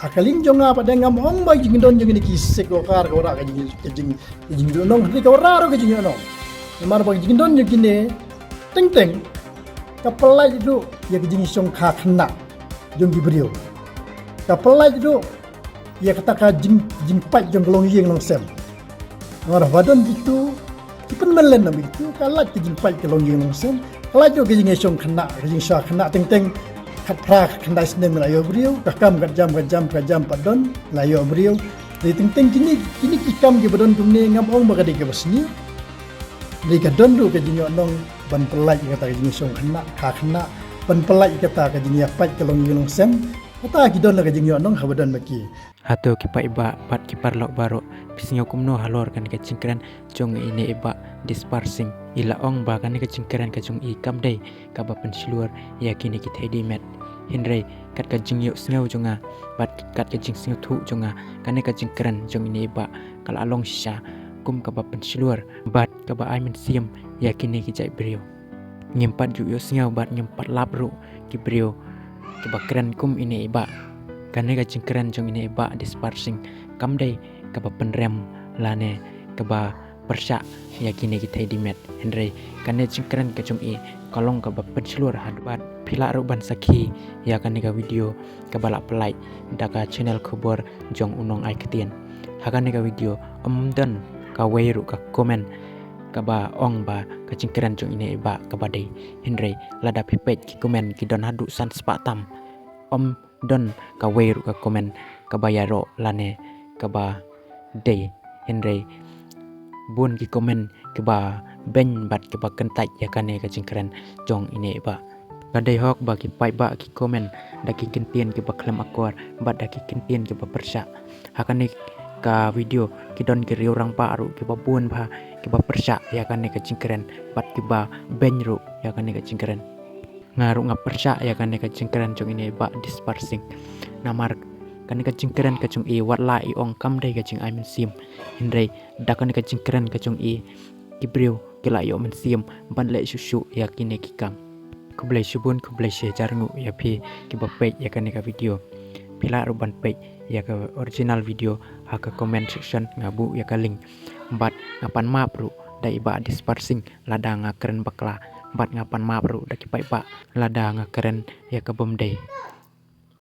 akaling jonga pada ngamong ba jing don jing ni kisik lokar ko ra ka jing nong ni ka ra ro ka jing nong mar ba jing don jing ne teng teng ka pelai du ya ka jing song kha khna jong gi brio ka pelai du ya kata ka jing pai jong long yeng long sem mar wadon itu ipen melen nam itu kala ka jing pai ka long yeng long sem kala jo ka jing song khna ka jing sha khna teng teng prak kendai seneng layo beliau kakam kat jam padon layo beliau di ting kini kikam ke badon kumne ngam ong bagade ke basni di kadon du ke jinyo nong ban pelai kata ke jinyo song khna ban pelai kata ke jinyo pat ke long yulong sem kata kidon la ke jinyo nong habadon maki hato kipa iba pat kipar lok baro pisnyo kumno halor kan ke cingkran jong ini iba dispersing ila ong ba kan ke cingkran ke jong i kam dei ka ba pensiluar yakini kita dimet Henry kat kajing yuk sengau jonga bat kat kajing sengau tu jonga kane kajing keren jong ini ba kal along sha kum kaba pensiluar bat kaba ai men siam yakini ki jai brio nyempat ju yuk sengau bat nyempat labru ki brio kaba keren kum ini ba kane kajing keren jong ini ba dispersing kam dai kaba penrem lane kaba persya yakini kita dimet Henry kane cingkeren ke jong i kalong kaba pensiluar hadbat pila ruban sakhi ya kan nika video kabalak pelai daka channel kubor jong unong ai ketien hakan nika video dan ka weiru ka komen kaba ong ba ka cingkeran jong ini ba kabadai Henry lada pipet ki komen ki don hadu san spatam don ka weiru ka komen kabayaro lane kaba day Henry bun ki komen kaba ben bat kaba kentai ya kan nika cingkeran jong ini ba Gadai hok bagi pai ba ki komen daki kentien ki baklem akor bat daki kentien ki persya hakan ka video ki don ki riurang paru ki babun ba ki persya ya kan ka cingkeren bat ki ba benru ya kan ka cingkeren ngaru persya ya kan ka cingkeren jong ini ba dispersing namar kan ka cingkeren ka jong i wat la i ong kam dai ka jing ai men sim hindrai dakan ka cingkeren ka jong i ki brio ki la yo men sim ban le susu ya kini ki kam kublai subun kublai sejarngu ya pi ki bapek ya kan ka video pila ruban pek ya ka original video ha ka comment section ngabu ya ka link bat ngapan map ru dai ba dispersing lada ngakeren bakla bat ngapan map ru daki pai ba lada ngakeren ya ka bomdai